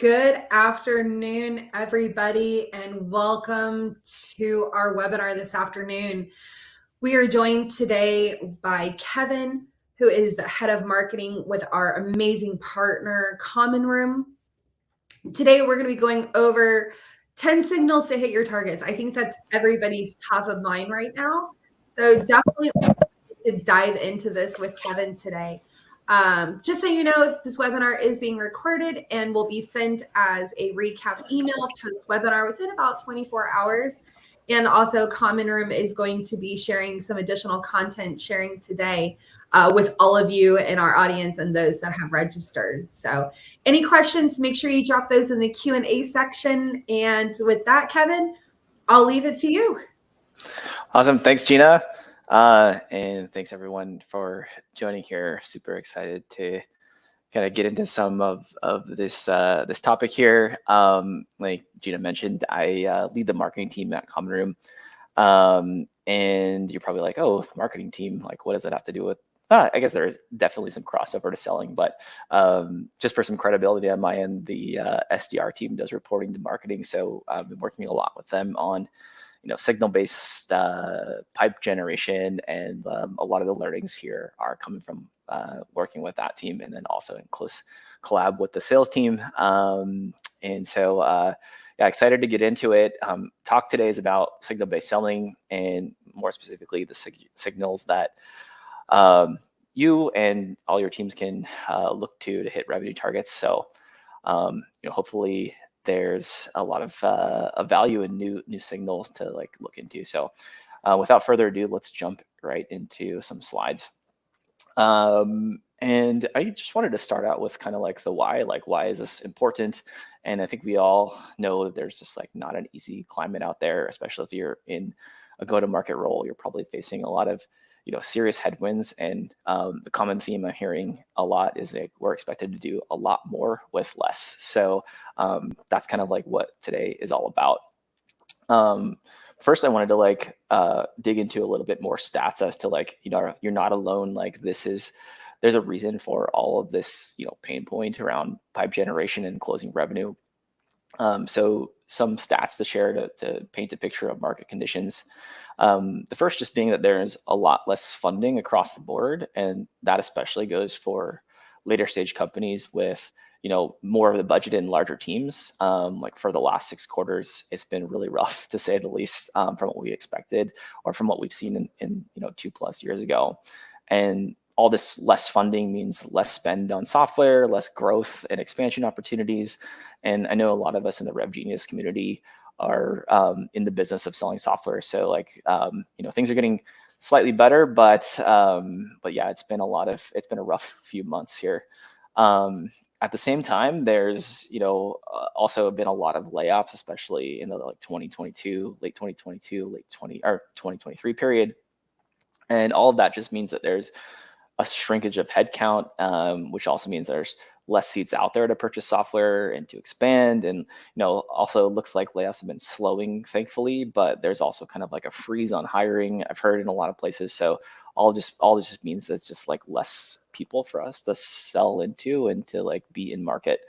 Good afternoon, everybody, and welcome to our webinar this afternoon. We are joined today by Kevin, who is the head of marketing with our amazing partner, Common Room. Today, we're going to be going over 10 signals to hit your targets. I think that's everybody's top of mind right now. So definitely to dive into this with Kevin today. Just so you know, this webinar is being recorded and will be sent as a recap email post-webinar within about 24 hours. And also Common Room is going to be sharing some additional content sharing today with all of you in our audience and those that have registered. So any questions, make sure you drop those in the Q&A section. And with that, Kevin, I'll leave it to you. Awesome. Thanks, Gina. And thanks everyone for joining here. Super excited to kind of get into some of this this topic here. Like Gina mentioned, I lead the marketing team at Common Room. And you're probably like, oh, marketing team, like what does that have to do with? I guess there's definitely some crossover to selling, but just for some credibility on my end, the SDR team does reporting to marketing. So I've been working a lot with them on signal-based pipe generation, and a lot of the learnings here are coming from working with that team, and then also in close collab with the sales team. And so, yeah, excited to get into it. Talk today is about signal-based selling, and more specifically, the signals that you and all your teams can look to hit revenue targets. So, hopefully there's a lot of value in new signals to look into. So without further ado, let's jump right into some slides. And I just wanted to start out with kind of the why is this important? And I think we all know that there's just not an easy climate out there, especially if you're in a go-to-market role. You're probably facing a lot of serious headwinds, and the common theme I'm hearing a lot is we're expected to do a lot more with less. So that's kind of what today is all about. First, I wanted to dig into a little bit more stats as to you're not alone. There's a reason for all of this pain point around pipe generation and closing revenue. So some stats to share to paint a picture of market conditions. The first just being that there's a lot less funding across the board, and that especially goes for later stage companies with more of the budget in larger teams. For the last 6 quarters, it's been really rough to say the least, from what we expected or from what we've seen in 2+ years ago. And all this less funding means less spend on software, less growth and expansion opportunities. And I know a lot of us in the Rev Genius community are in the business of selling software. So things are getting slightly better, but yeah, it's been a rough few months here. At the same time, there's also been a lot of layoffs, especially in the 2022, late 2023 period. And all of that just means that there's a shrinkage of headcount, which also means there's less seats out there to purchase software and to expand. And also looks like layoffs have been slowing, thankfully, but there's also kind of a freeze on hiring, I've heard in a lot of places. So all this just means that it's just less people for us to sell into and to be in market.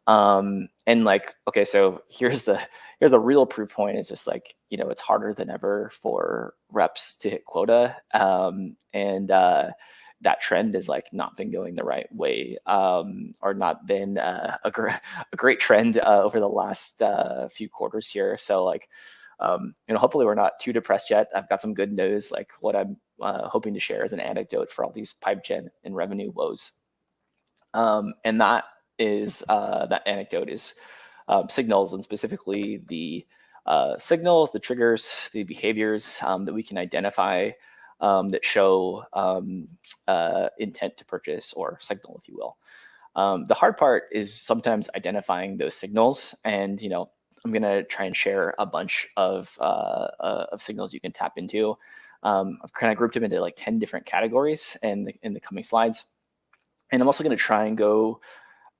And okay, so here's the real proof point. It's just it's harder than ever for reps to hit quota. And that trend has not been going the right way, or not been a great trend over the last few quarters here. So hopefully we're not too depressed yet. I've got some good news. What I'm hoping to share is an anecdote for all these pipe gen and revenue woes. And that anecdote is signals, and specifically the signals, the triggers, the behaviors that we can identify that show intent to purchase, or signal, if you will. The hard part is sometimes identifying those signals, and I'm gonna try and share a bunch of signals you can tap into. I've kind of grouped them into 10 different categories in the coming slides, and I'm also gonna try and go.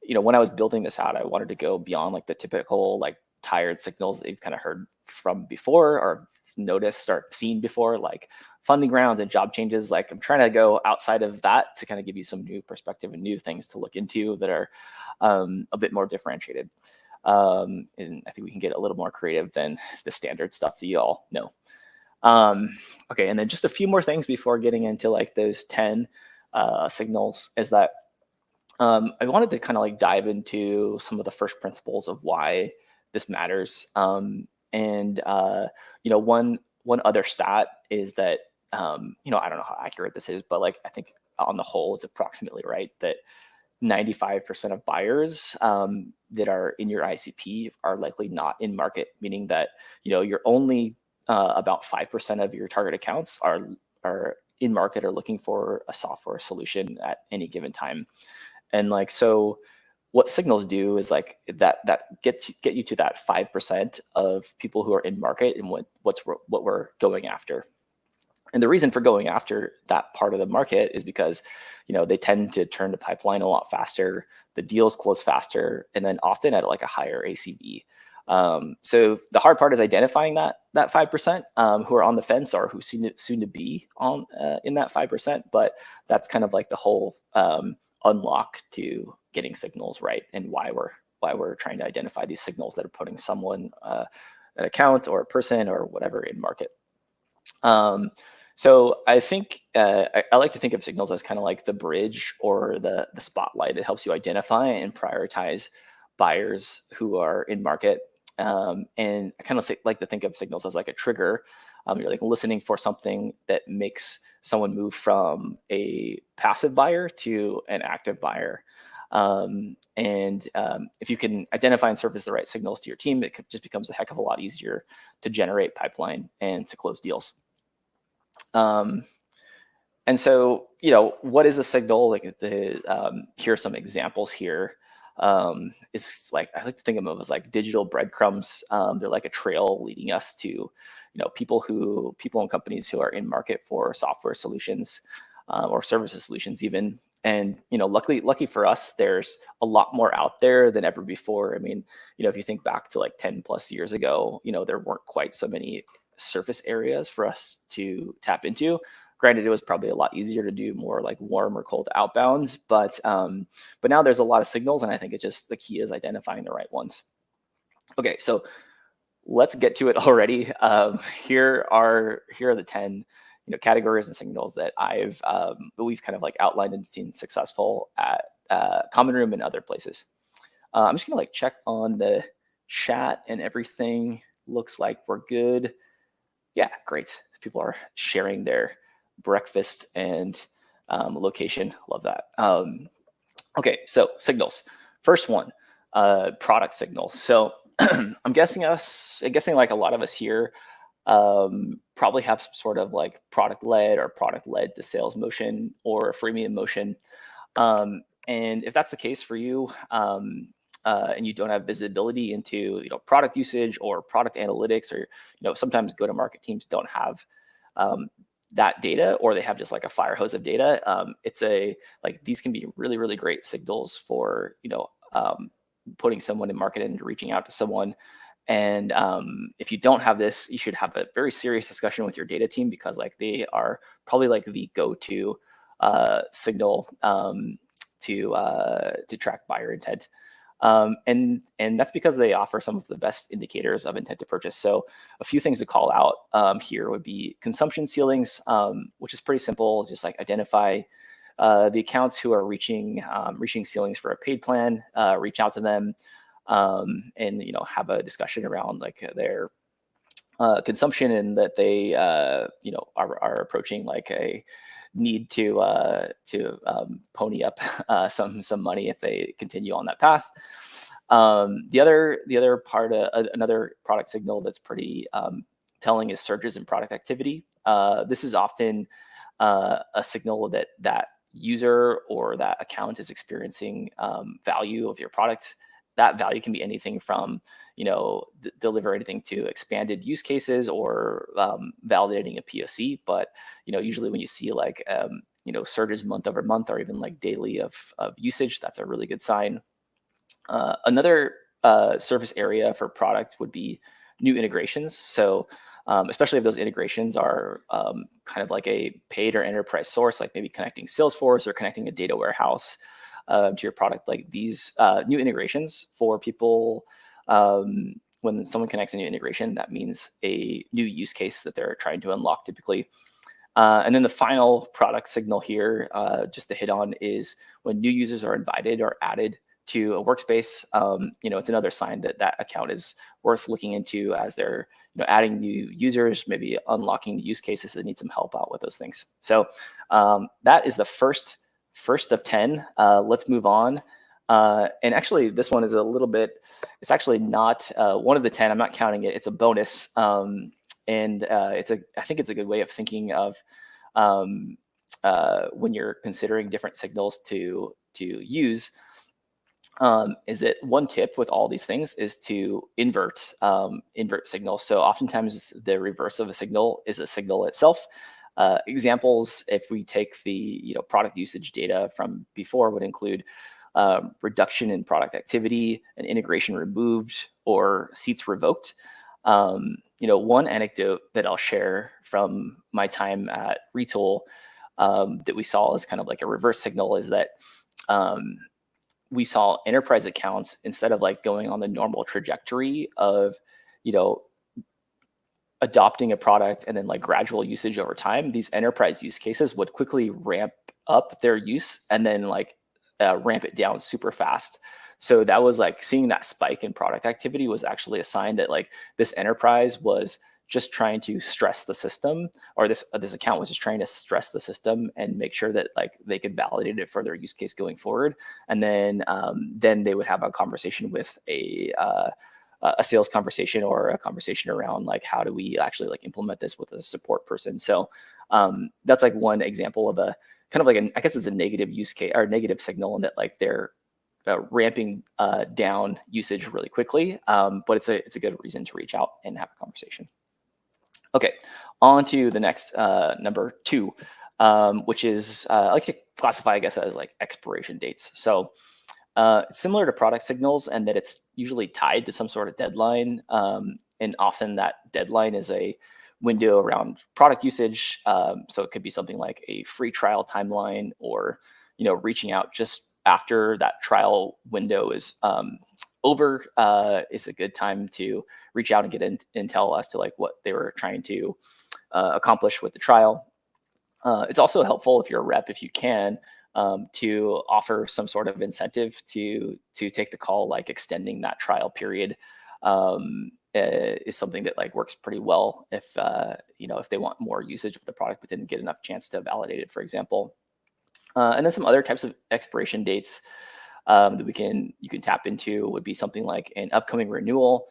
When I was building this out, I wanted to go beyond the typical tired signals that you've kind of heard from before, or noticed or seen before, funding rounds and job changes. Like I'm trying to go outside of that to kind of give you some new perspective and new things to look into that are a bit more differentiated. And I think we can get a little more creative than the standard stuff that you all know. Okay, and then just a few more things before getting into like those 10 signals is that I wanted to kind of like dive into some of the first principles of why this matters. And one other stat is that I don't know how accurate this is, but like I think on the whole, it's approximately right that 95% of buyers that are in your ICP are likely not in market, meaning that you're only about 5% of your target accounts are in market or looking for a software solution at any given time. And like so what signals do is like that get you to that 5% of people who are in market and what we're going after. And the reason for going after that part of the market is because they tend to turn the pipeline a lot faster, the deals close faster, and then often at like a higher ACV. So the hard part is identifying that 5% who are on the fence or who soon to be on in that 5%. But that's kind of like the whole unlock to getting signals right, and why we're trying to identify these signals that are putting someone, an account or a person or whatever, in market. So I think I like to think of signals as kind of like the bridge or the spotlight. It helps you identify and prioritize buyers who are in market. And I kind of like to think of signals as like a trigger. You're like listening for something that makes someone move from a passive buyer to an active buyer. If you can identify and surface the right signals to your team, it just becomes a heck of a lot easier to generate pipeline and to close deals. And so, what is a signal? Like here are some examples here. It's like I like to think of them as like digital breadcrumbs. They're like a trail leading us to, people and companies who are in market for software solutions or services solutions even. And lucky for us, there's a lot more out there than ever before. I mean, if you think back to like 10 plus years ago, there weren't quite so many surface areas for us to tap into. Granted, it was probably a lot easier to do more like warm or cold outbounds, but now there's a lot of signals, and I think it's just the key is identifying the right ones. Okay, so let's get to it already. Here are the 10 categories and signals that we've kind of like outlined and seen successful at Common Room and other places. I'm just gonna like check on the chat and everything. Looks like we're good. Yeah, great. People are sharing their breakfast and location. Love that. Okay, so signals. First one, product signals. So I'm guessing like a lot of us here probably have some sort of like product-led or product-led to sales motion or a freemium motion. And if that's the case for you, and you don't have visibility into product usage or product analytics, or sometimes go-to-market teams don't have that data, or they have just like a fire hose of data. These can be really, really great signals for putting someone in market and reaching out to someone. And if you don't have this, you should have a very serious discussion with your data team, because like they are probably like the go-to signal to track buyer intent. And that's because they offer some of the best indicators of intent to purchase. So a few things to call out here would be consumption ceilings, which is pretty simple. Just like identify the accounts who are reaching ceilings for a paid plan, reach out to them, and have a discussion around like their consumption, and that they are approaching like a need to pony up some money if they continue on that path. The other part, another product signal that's pretty telling is surges in product activity. This is often a signal that user or that account is experiencing value of your product. That value can be anything from deliver anything to expanded use cases or validating a POC. But usually when you see like surges month over month or even like daily of usage, that's a really good sign. Another surface area for product would be new integrations. So especially if those integrations are kind of like a paid or enterprise source, like maybe connecting Salesforce or connecting a data warehouse to your product. Like these new integrations for people, when someone connects a new integration, that means a new use case that they're trying to unlock typically. And then the final product signal here, just to hit on, is when new users are invited or added to a workspace. It's another sign that that account is worth looking into as they're adding new users, maybe unlocking the use cases that need some help out with those things. So that is the first of 10. Let's move on. And actually, this one is a little bit. It's actually not one of the 10. I'm not counting it. It's a bonus. And I think it's a good way of thinking of when you're considering different signals to use. Is that one tip with all these things is to invert signals. So oftentimes the reverse of a signal is a signal itself. Examples, if we take the product usage data from before, would include reduction in product activity, an integration removed, or seats revoked. One anecdote that I'll share from my time at Retool that we saw as kind of like a reverse signal is that we saw enterprise accounts, instead of like going on the normal trajectory of, adopting a product and then like gradual usage over time, these enterprise use cases would quickly ramp up their use and then like ramp it down super fast. So that was like seeing that spike in product activity was actually a sign that like this enterprise was just trying to stress the system, or this account was just trying to stress the system and make sure that like they could validate it for their use case going forward. And then they would have a conversation with a sales conversation or a conversation around like how do we actually like implement this with a support person. So that's like one example of a kind of like I guess it's a negative use case or negative signal in that like they're ramping down usage really quickly, but it's a good reason to reach out and have a conversation. Okay, on to the next number 2, which is I like to classify, I guess, as like expiration dates. So similar to product signals, and that it's usually tied to some sort of deadline, and often that deadline is a window around product usage. So it could be something like a free trial timeline, or reaching out just after that trial window is over is a good time to reach out and get intel as to like what they were trying to accomplish with the trial. It's also helpful if you're a rep, if you can, to offer some sort of incentive to take the call, like extending that trial period is something that like works pretty well if if they want more usage of the product but didn't get enough chance to validate it, for example. And then some other types of expiration dates that you can tap into would be something like an upcoming renewal.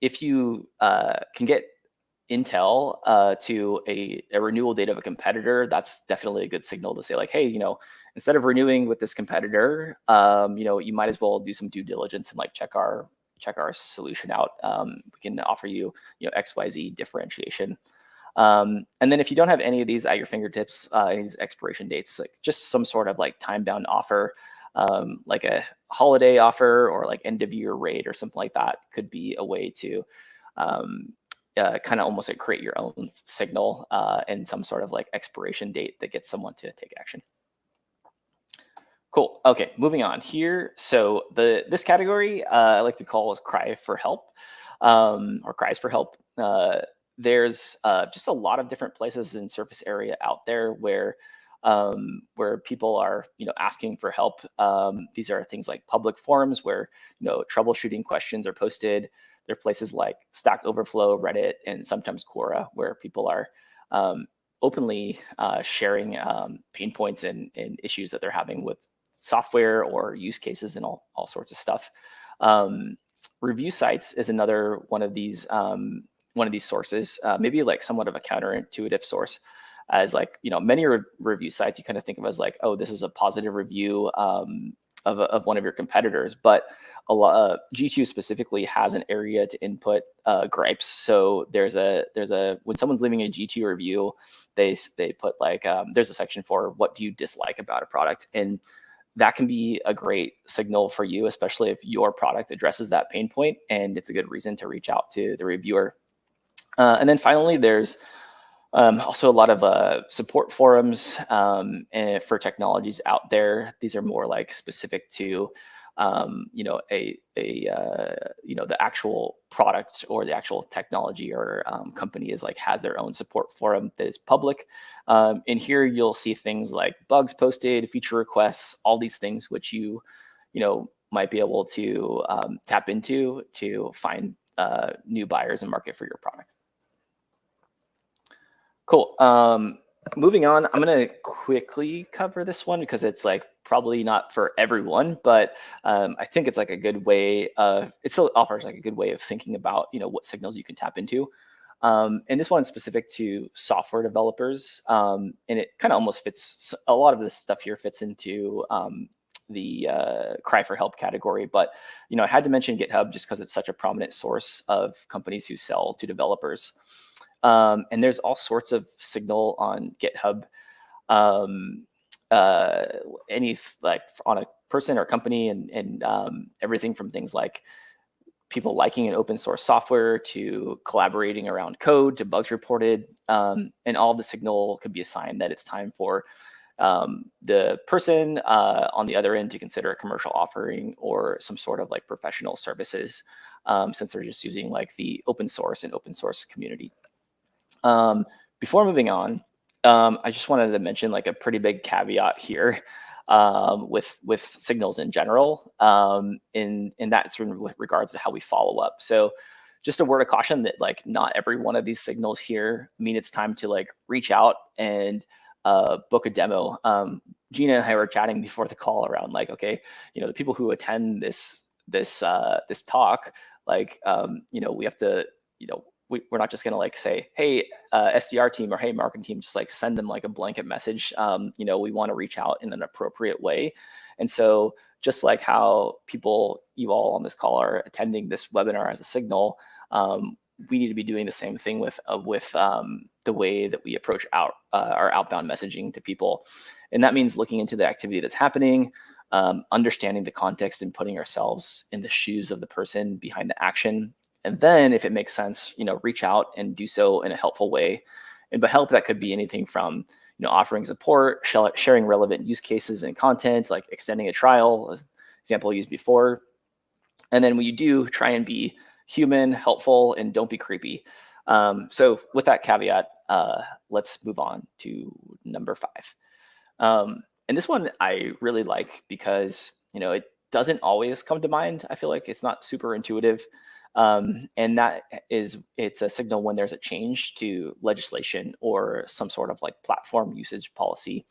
If you can get intel to a renewal date of a competitor, that's definitely a good signal to say like, hey, instead of renewing with this competitor, you might as well do some due diligence and like check our solution out. We can offer you, XYZ differentiation. And then if you don't have any of these at your fingertips, any of these expiration dates, like just some sort of like time-bound offer, like a holiday offer or like end of year rate or something like that could be a way to kind of almost like create your own signal and some sort of like expiration date that gets someone to take action. Cool. Okay, moving on here. So this category I like to call is cry for help, or cries for help. There's just a lot of different places in surface area out there where people are asking for help. These are things like public forums where troubleshooting questions are posted. There are places like Stack Overflow, Reddit, and sometimes Quora where people are openly sharing pain points and issues that they're having with software or use cases and all sorts of stuff. Review sites is another one of these sources, maybe like somewhat of a counterintuitive source, as like many review sites you kind of think of as like, oh, this is a positive review of one of your competitors, but G2 specifically has an area to input gripes. So there's a when someone's leaving a G2 review, they put like there's a section for what do you dislike about a product, and that can be a great signal for you, especially if your product addresses that pain point, and it's a good reason to reach out to the reviewer. And then finally, there's also a lot of support forums and for technologies out there. These are more like specific to the actual product or the actual technology or company is like has their own support forum that is public. In here, you'll see things like bugs posted, feature requests, all these things which you might be able to tap into to find new buyers and market for your product. Cool. Moving on, I'm gonna quickly cover this one because it's like probably not for everyone, but I think it's like a good way of it still offers like a good way of thinking about what signals you can tap into. And this one's specific to software developers, and it kind of almost fits a lot of this stuff here fits into the cry for help category. But I had to mention GitHub just because it's such a prominent source of companies who sell to developers. And there's all sorts of signal on GitHub, any like on a person or company, and everything from things like people liking an open source software to collaborating around code to bugs reported, and all the signal could be a sign that it's time for the person on the other end to consider a commercial offering or some sort of like professional services, since they're just using like the open source and open source community. Before moving on, I just wanted to mention like a pretty big caveat here with signals in general, and that's with regards to how we follow up. So just a word of caution that like not every one of these signals here mean it's time to like reach out and book a demo. Gina and I were chatting before the call around like, okay, the people who attend this talk, like, we have to, we're not just going to like say, hey, SDR team or hey, marketing team, just like send them like a blanket message. We want to reach out in an appropriate way. And so just like how you all on this call are attending this webinar as a signal, we need to be doing the same thing with the way that we approach our outbound messaging to people. And that means looking into the activity that's happening, understanding the context and putting ourselves in the shoes of the person behind the action. And then if it makes sense, reach out and do so in a helpful way. And by help, that could be anything from, offering support, sharing relevant use cases and content, like extending a trial, as example used before. And then when you do, try and be human, helpful, and don't be creepy. So with that caveat, let's move on to number 5. And this one I really like because, it doesn't always come to mind. I feel like it's not super intuitive. And it's a signal when there's a change to legislation or some sort of like platform usage policy.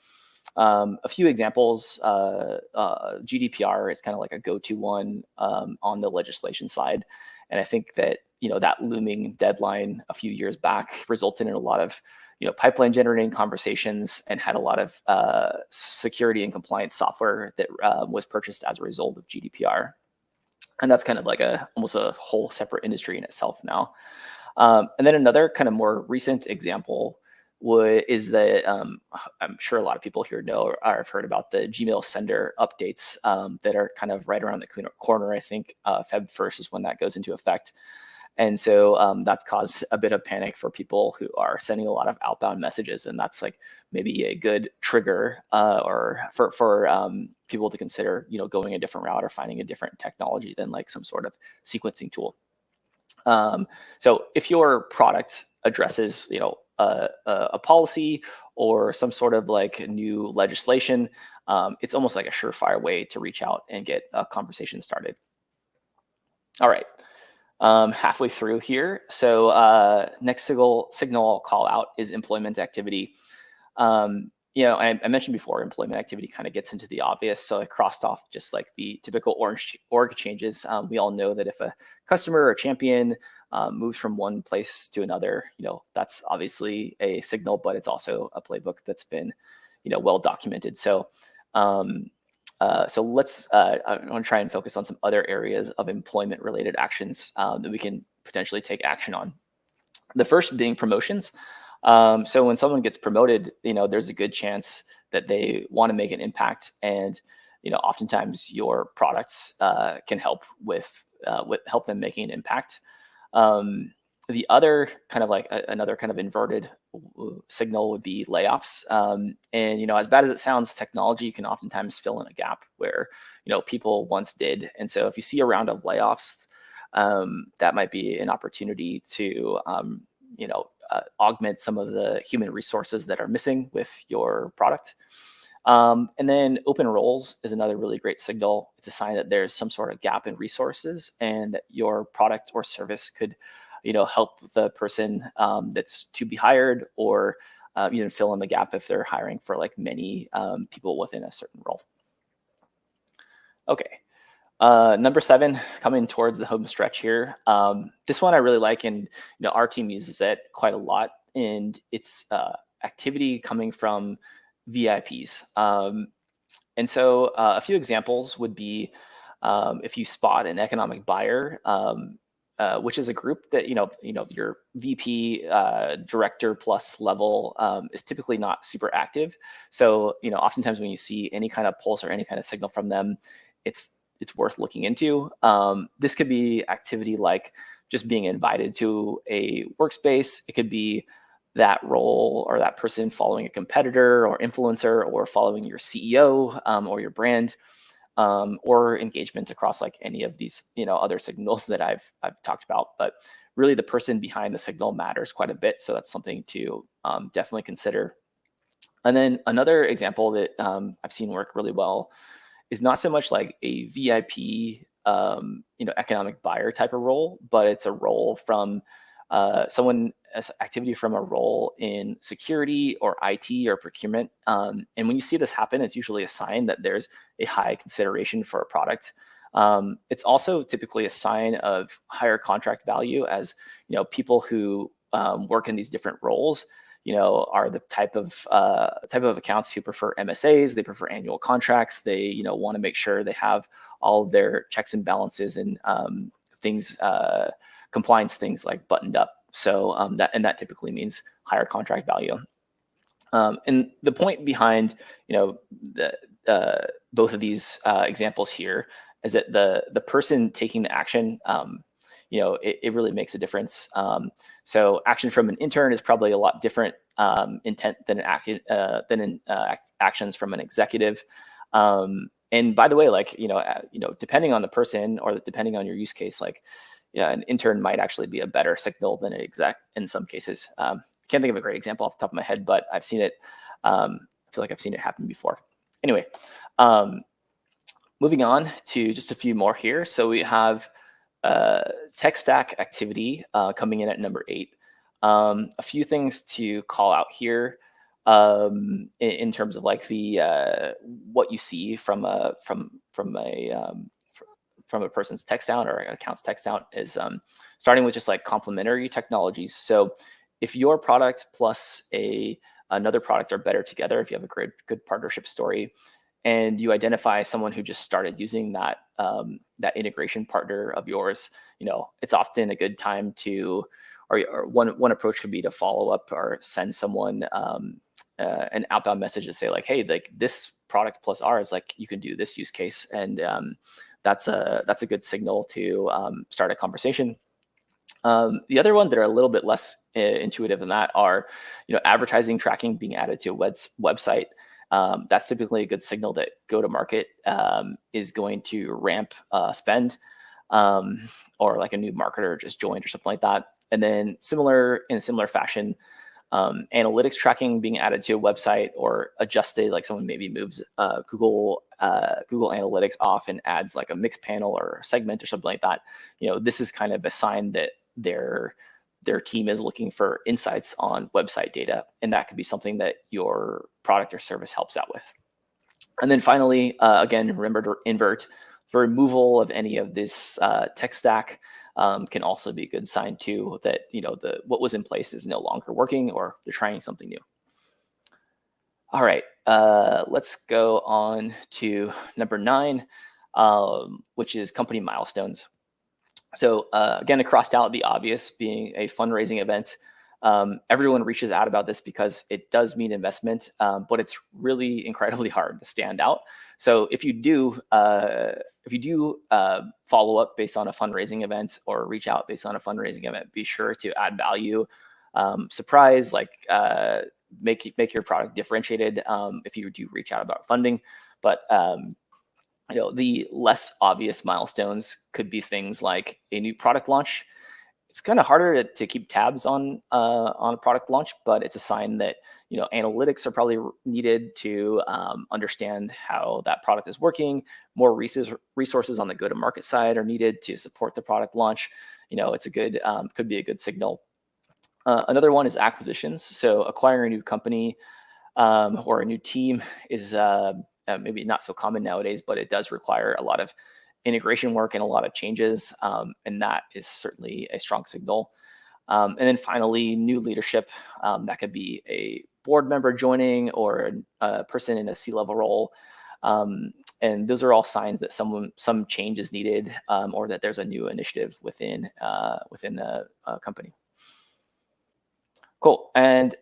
A few examples, GDPR is kind of like a go-to one on the legislation side. And I think that, that looming deadline a few years back resulted in a lot of, pipeline generating conversations and had a lot of security and compliance software that was purchased as a result of GDPR. And that's kind of like almost a whole separate industry in itself now. And then another kind of more recent example is that I'm sure a lot of people here know or have heard about the Gmail sender updates that are kind of right around the corner. I think Feb 1st is when that goes into effect. And so that's caused a bit of panic for people who are sending a lot of outbound messages. And that's like maybe a good trigger or for people to consider, going a different route or finding a different technology than like some sort of sequencing tool. So if your product addresses, a policy or some sort of like new legislation, it's almost like a surefire way to reach out and get a conversation started. All right. Halfway through here. So next signal I'll call out is employment activity. I mentioned before, employment activity kind of gets into the obvious. So I crossed off just like the typical org changes. We all know that if a customer or champion moves from one place to another, that's obviously a signal, but it's also a playbook that's been, well documented. So let's, I want to try and focus on some other areas of employment related actions that we can potentially take action on. The first being promotions. So when someone gets promoted, there's a good chance that they want to make an impact, and oftentimes your products can help with help them making an impact. The other kind of like another kind of inverted signal would be layoffs. And as bad as it sounds, technology can oftentimes fill in a gap where people once did. And so if you see a round of layoffs, that might be an opportunity to augment some of the human resources that are missing with your product. And then open roles is another really great signal. It's a sign that there's some sort of gap in resources and that your product or service could, help the person that's to be hired, or even fill in the gap if they're hiring for like many people within a certain role. Okay. Number 7, coming towards the home stretch here. This one I really like, and our team uses it quite a lot, and it's activity coming from VIPs. And so a few examples would be if you spot an economic buyer, which is a group that your VP, director plus level is typically not super active. So oftentimes when you see any kind of pulse or any kind of signal from them, it's worth looking into. This could be activity like just being invited to a workspace. It could be that role or that person following a competitor or influencer, or following your CEO or your brand, or engagement across like any of these other signals that I've talked about. But really, the person behind the signal matters quite a bit, so that's something to definitely consider. And then another example that I've seen work really well is not so much like a VIP, economic buyer type of role, but it's a role from activity from a role in security or IT or procurement. And when you see this happen, it's usually a sign that there's a high consideration for a product. It's also typically a sign of higher contract value, as people who work in these different roles are the type of accounts who prefer MSAs. They prefer annual contracts. They want to make sure they have all of their checks and balances and things, compliance things like buttoned up. So that typically means higher contract value. And the point behind both of these examples here is that the person taking the action, it really makes a difference. So action from an intern is probably a lot different intent than actions from an executive. And by the way, like depending on the person or depending on your use case, like an intern might actually be a better signal than an exec in some cases. Can't think of a great example off the top of my head, but I've seen it. I feel like I've seen it happen before. Anyway, moving on to just a few more here. So we have tech stack activity coming in at number 8. A few things to call out here in terms of like the what you see from a person's text out or an account's text out is starting with just like complementary technologies. So if your product plus another product are better together, if you have a good partnership story, and you identify someone who just started using that integration partner of yours, it's often a good time to, or one approach could be to follow up or send someone an outbound message to say like, hey, like this product plus ours, like you can do this use case, and that's a good signal to start a conversation. The other one that are a little bit less intuitive than that are, advertising tracking being added to a website. That's typically a good signal that go-to-market is going to ramp spend, or like a new marketer just joined or something like that. And then in a similar fashion, analytics tracking being added to a website or adjusted, like someone maybe moves Google Analytics off and adds like a mixed panel or a segment or something like that. This is kind of a sign that their team is looking for insights on website data, and that could be something that your product or service helps out with. And then finally, again, remember to invert. For removal of any of this tech stack can also be a good sign too that what was in place is no longer working, or they're trying something new. All right, let's go on to number 9, which is company milestones. So again, I crossed out the obvious, being a fundraising event. Everyone reaches out about this because it does mean investment, but it's really incredibly hard to stand out. So if you do follow up based on a fundraising event or reach out based on a fundraising event, be sure to add value, surprise, make your product differentiated if you do reach out about funding. But the less obvious milestones could be things like a new product launch. It's kind of harder to keep tabs on a product launch, but it's a sign that analytics are probably needed to understand how that product is working. More resources on the go-to-market side are needed to support the product launch. It's a good could be a good signal. Another one is acquisitions. So acquiring a new company or a new team is maybe not so common nowadays, but it does require a lot of integration work and a lot of changes, and that is certainly a strong signal. And then finally, new leadership. That could be a board member joining or a person in a C-level role. And those are all signs that some change is needed, or that there's a new initiative within a company. Cool. And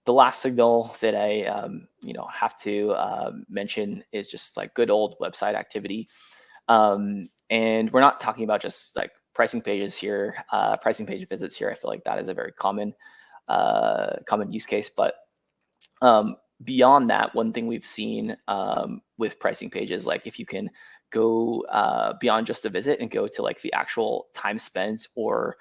the last signal that I have to mention is just like good old website activity. And we're not talking about just like pricing pages here, pricing page visits here. I feel like that is a very common use case. But beyond that, one thing we've seen with pricing pages, like if you can go beyond just a visit and go to like the actual time spent or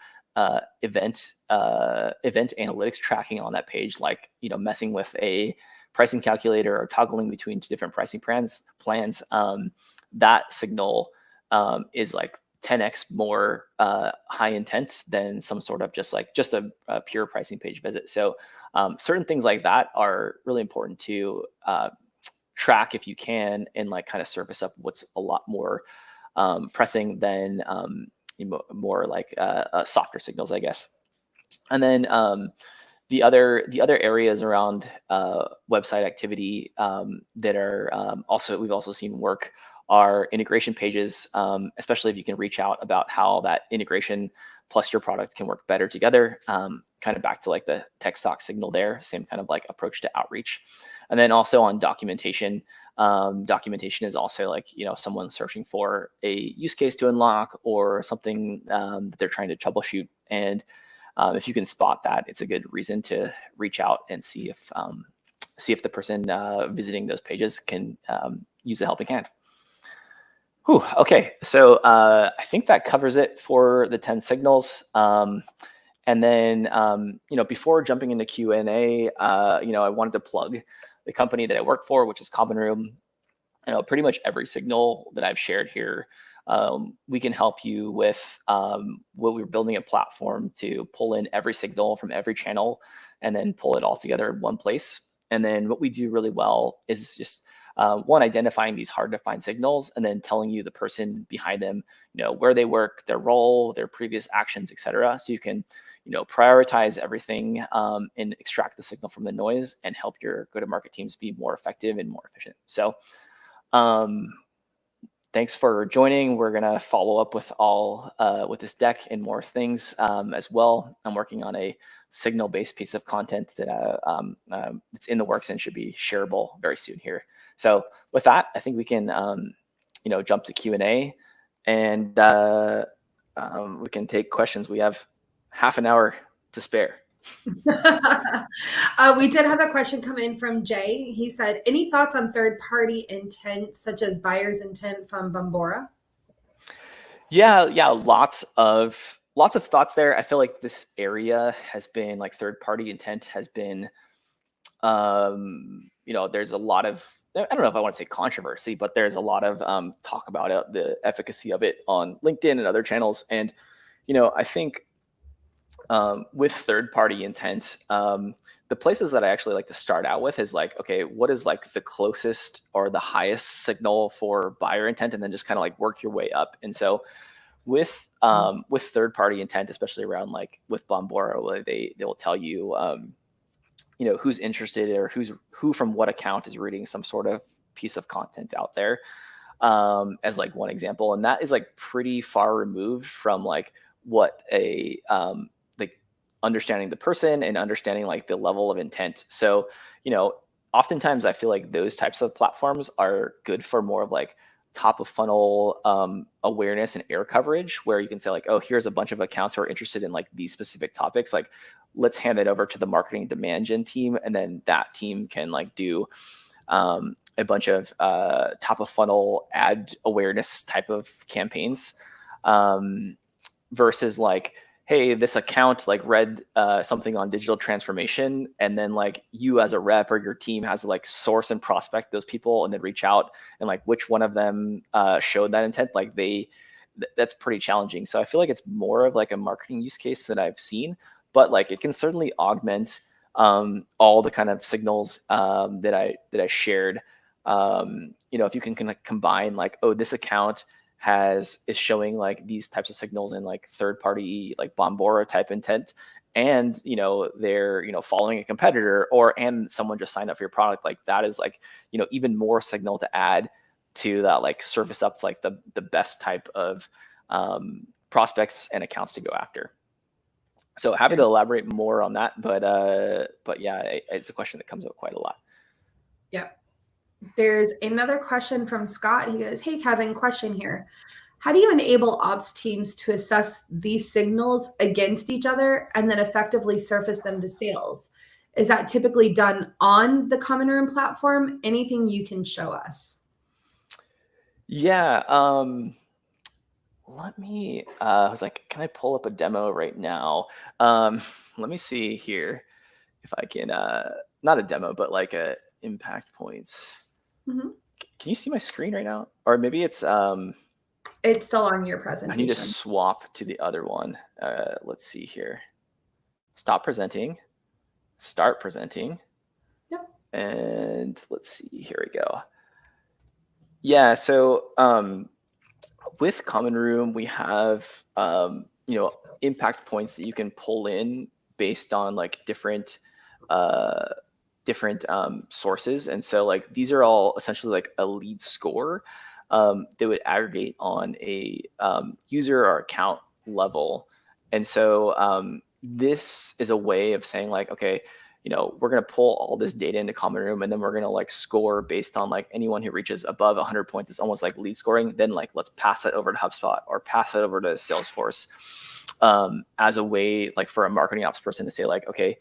event analytics tracking on that page, like messing with a pricing calculator or toggling between two different pricing plans, that signal is like 10x more high intent than some sort of just a pure pricing page visit. So certain things like that are really important to track if you can, and like kind of surface up what's a lot more pressing than more like softer signals, I guess. And then the other areas around website activity that are we've also seen work are integration pages, especially if you can reach out about how that integration plus your product can work better together. Kind of back to like the tech stock signal there, same kind of like approach to outreach. And then also on documentation. Documentation is also like someone searching for a use case to unlock or something that they're trying to troubleshoot. And if you can spot that, it's a good reason to reach out and see if the person visiting those pages can use a helping hand. Whew, okay, so I think that covers it for the 10 signals. And then before jumping into Q&A, I wanted to plug the company that I work for, which is Common Room. Pretty much every signal that I've shared here, we can help you with what we're building a platform to pull in every signal from every channel and then pull it all together in one place. And then what we do really well is just one, identifying these hard to find signals, and then telling you the person behind them, where they work, their role, their previous actions, etc. So you can prioritize everything and extract the signal from the noise and help your go-to-market teams be more effective and more efficient. So thanks for joining. We're going to follow up with with this deck and more things as well. I'm working on a signal-based piece of content that it's in the works and should be shareable very soon here. So with that, I think we can jump to Q&A, and we can take questions. We have half an hour to spare. We did have a question come in from Jay. He said, any thoughts on third-party intent, such as buyer's intent from Bombora? Yeah, lots of thoughts there. I feel like this area has been like third-party intent has been, there's a lot of, I don't know if I want to say controversy, but there's a lot of talk about the efficacy of it on LinkedIn and other channels. And, I think with third-party intent, the places that I actually like to start out with is like, okay, what is like the closest or the highest signal for buyer intent, and then just kind of like work your way up. And so with third-party intent, especially around like with Bombora, they will tell you, who's interested or who from what account is reading some sort of piece of content out there, as like one example. And that is like pretty far removed from like what a understanding the person and understanding like the level of intent. So, you know, oftentimes I feel like those types of platforms are good for more of like top of funnel awareness and air coverage, where you can say like, oh, here's a bunch of accounts who are interested in like these specific topics. Like, let's hand it over to the marketing demand gen team, and then that team can like do a bunch of top of funnel ad awareness type of campaigns, versus like, hey, this account like read something on digital transformation, and then like you as a rep or your team has to like source and prospect those people and then reach out and like which one of them showed that intent. Like that's pretty challenging. So I feel like it's more of like a marketing use case that I've seen, but like it can certainly augment all the kind of signals that I shared. If you can like combine like, oh, this account is showing like these types of signals in like third party like Bombora type intent, and they're following a competitor, and someone just signed up for your product, like that is like even more signal to add to that, like surface up like the best type of prospects and accounts to go after. So happy to elaborate more on that, but yeah, it's a question that comes up quite a lot. Yep. There's another question from Scott. He goes, hey, Kevin, question here. How do you enable ops teams to assess these signals against each other and then effectively surface them to sales? Is that typically done on the Common Room platform? Anything you can show us? Yeah. I was like, can I pull up a demo right now? Let me see here if I can, not a demo, but like a impact points. Mm-hmm. Can you see my screen right now? Or maybe it's still on your presentation. I need to swap to the other one. Let's see here. Stop presenting. Start presenting. Yep. And let's see. Here we go. Yeah. So with Common Room, we have impact points that you can pull in based on like different sources. And so like these are all essentially like a lead score that would aggregate on a user or account level. And so this is a way of saying like, okay, we're going to pull all this data into Common Room, and then we're going to like score based on like anyone who reaches above 100 points. It's almost like lead scoring. Then like, let's pass that over to HubSpot or pass it over to Salesforce as a way like for a marketing ops person to say like, okay,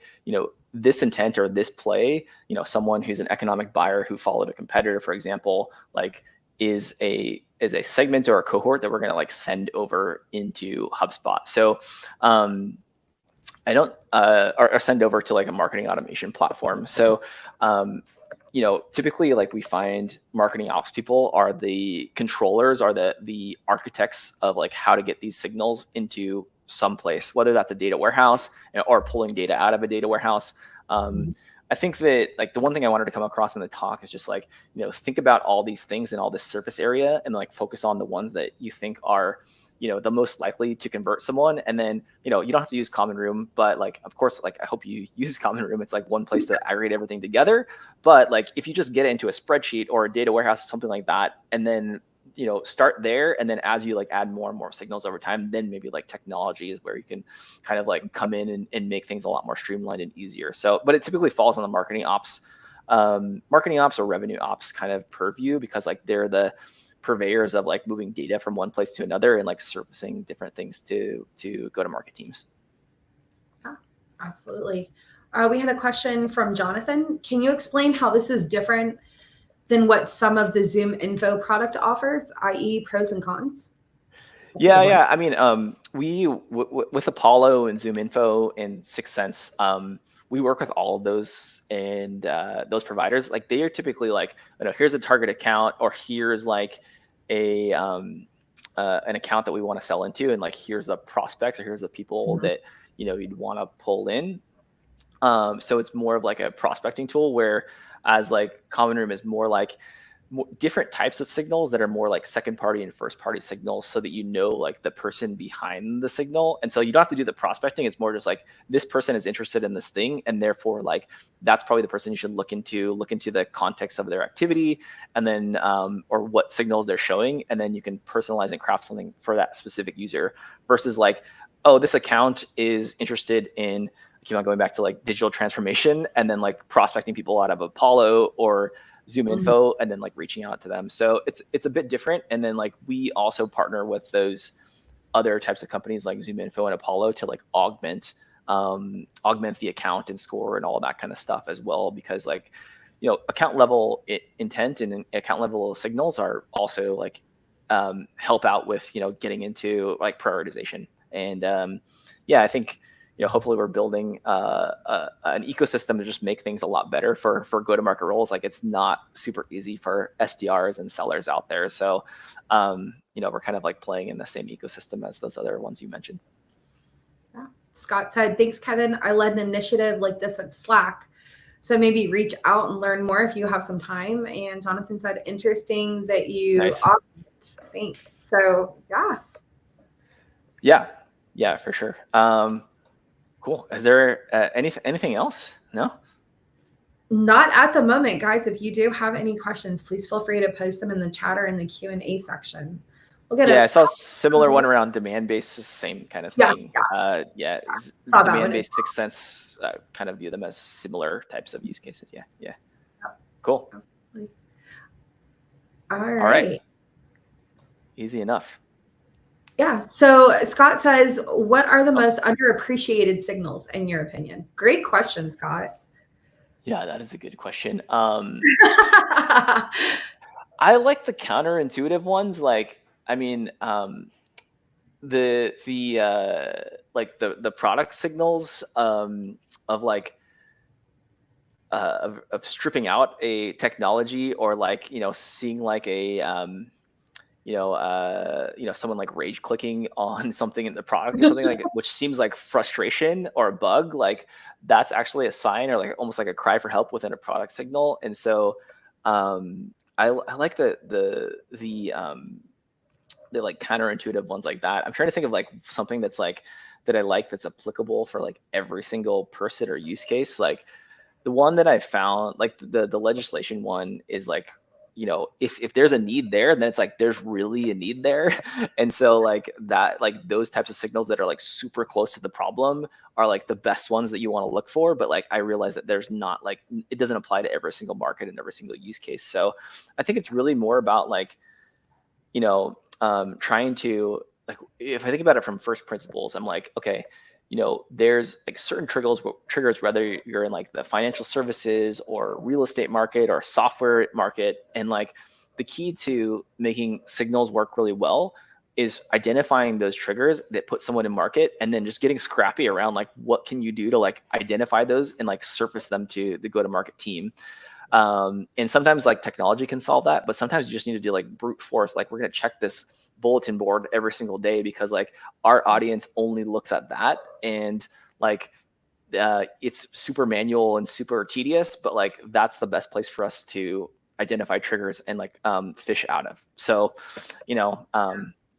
this intent or this play, someone who's an economic buyer who followed a competitor, for example, like is a segment or a cohort that we're going to like send over into HubSpot. So I don't or send over to like a marketing automation platform. So typically like we find marketing ops people are the controllers, are the architects of like how to get these signals into some place, whether that's a data warehouse or pulling data out of a data warehouse. I think that like the one thing I wanted to come across in the talk is just like, think about all these things in all this surface area and like focus on the ones that you think are the most likely to convert someone. And then, you don't have to use Common Room, but like, of course, like I hope you use Common Room. It's like one place to aggregate everything together. But like, if you just get it into a spreadsheet or a data warehouse or something like that, and then, start there. And then as you like add more and more signals over time, then maybe like technology is where you can kind of like come in and make things a lot more streamlined and easier. So, but it typically falls on the marketing ops or revenue ops kind of purview, because like they're the purveyors of like moving data from one place to another and like surfacing different things to go to market teams. Yeah, absolutely. We had a question from Jonathan. Can you explain how this is different than what some of the Zoom Info product offers, i.e. pros and cons? Yeah. I mean, we with Apollo and Zoom Info and 6 Sense, we work with all of those and those providers. Like they are typically like, here's a target account, or here's like an account that we want to sell into, and like here's the prospects, or here's the people that you'd want to pull in. So it's more of like a prospecting tool, where as like Common Room is more like different types of signals that are more like second party and first party signals, so that you know like the person behind the signal. And so you don't have to do the prospecting. It's more just like, this person is interested in this thing, and therefore like that's probably the person you should look into the context of their activity, and then or what signals they're showing, and then you can personalize and craft something for that specific user, versus like, oh, this account is interested in, keep on going back to like digital transformation, and then like prospecting people out of Apollo or Zoom Mhm. Info, and then like reaching out to them. So it's a bit different. And then like we also partner with those other types of companies like Zoom Info and Apollo to like augment the account and score and all that kind of stuff as well, because like, account level intent and account level signals are also like help out with getting into like prioritization. And I think hopefully we're building an ecosystem to just make things a lot better for go-to-market roles. Like, it's not super easy for SDRs and sellers out there. So, we're kind of like playing in the same ecosystem as those other ones you mentioned. Yeah. Scott said, thanks, Kevin. I led an initiative like this at Slack. So maybe reach out and learn more if you have some time. And Jonathan said, interesting that you Nice. Thanks. So Yeah, for sure. Cool. Is there anything else? No? Not at the moment, guys. If you do have any questions, please feel free to post them in the chat or in the Q&A section. We'll get I saw a similar one around demand-based, same kind of thing. Saw Demand-based, Sixth Sense, kind of view them as similar types of use cases. Yeah. Cool. All right. Easy enough. Yeah. So Scott says, what are the most underappreciated signals in your opinion? Great question, Scott. Yeah, that is a good question. I like the counterintuitive ones. Like, I mean, the product signals of like of stripping out a technology, or like seeing like a someone like rage clicking on something in the product or something, like, which seems like frustration or a bug, like that's actually a sign, or like almost like a cry for help within a product signal. And so I like the like counterintuitive ones like that. I'm trying to think of like something that's like that I like that's applicable for like every single person or use case. Like, the one that I found, like the legislation one, is like, if there's a need there, then it's like there's really a need there. And so like that, like those types of signals that are like super close to the problem are like the best ones that you want to look for. But like, I realize that there's not, like, it doesn't apply to every single market and every single use case. So I think it's really more about like, trying to, like, if I think about it from first principles, I'm like, okay, there's like certain triggers, whether you're in like the financial services or real estate market or software market. And like, the key to making signals work really well is identifying those triggers that put someone in market, and then just getting scrappy around like, what can you do to like identify those and like surface them to the go-to-market team. And sometimes like technology can solve that, but sometimes you just need to do like brute force. Like, we're going to check this bulletin board every single day because like our audience only looks at that. And like, it's super manual and super tedious, but like that's the best place for us to identify triggers and like fish out of. So,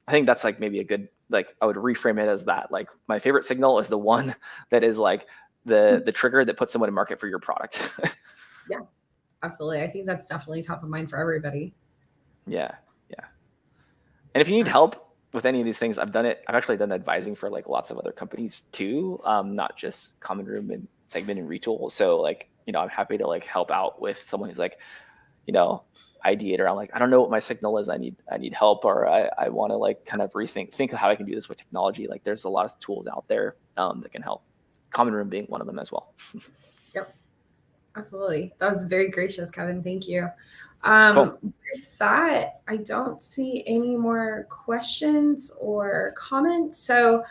I think that's like maybe a good, like, I would reframe it as that. Like, my favorite signal is the one that is like the trigger that puts someone in market for your product. Yeah, absolutely. I think that's definitely top of mind for everybody. Yeah. And if you need help with any of these things, I've actually done advising for like lots of other companies too, not just Common Room and Segment and Retool. So like, I'm happy to like help out with someone who's like, ideate around like, I don't know what my signal is. I need help, or I want to like kind of think of how I can do this with technology. Like, there's a lot of tools out there that can help. Common Room being one of them as well. Yep. Absolutely. That was very gracious, Kevin. Thank you. Cool. With that, I don't see any more questions or comments. So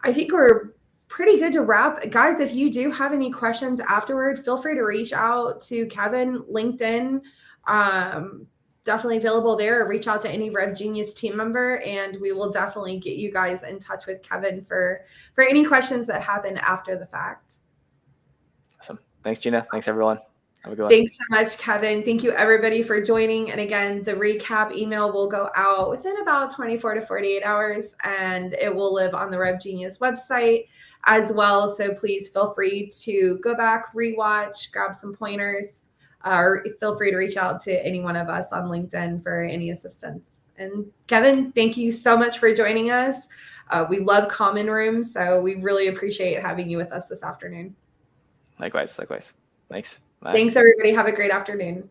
I think we're pretty good to wrap. Guys, if you do have any questions afterward, feel free to reach out to Kevin, LinkedIn. Definitely available there, or reach out to any Rev Genius team member, and we will definitely get you guys in touch with Kevin for any questions that happen after the fact. Awesome. Thanks, Gina. Thanks, everyone. Have a good one. Thanks so much, Kevin. Thank you, everybody, for joining. And again, the recap email will go out within about 24 to 48 hours, and it will live on the Rev Genius website as well. So please feel free to go back, rewatch, grab some pointers, or feel free to reach out to any one of us on LinkedIn for any assistance. And Kevin, thank you so much for joining us. We love Common Room, so we really appreciate having you with us this afternoon. Likewise. Thanks. Bye. Thanks, everybody. Have a great afternoon.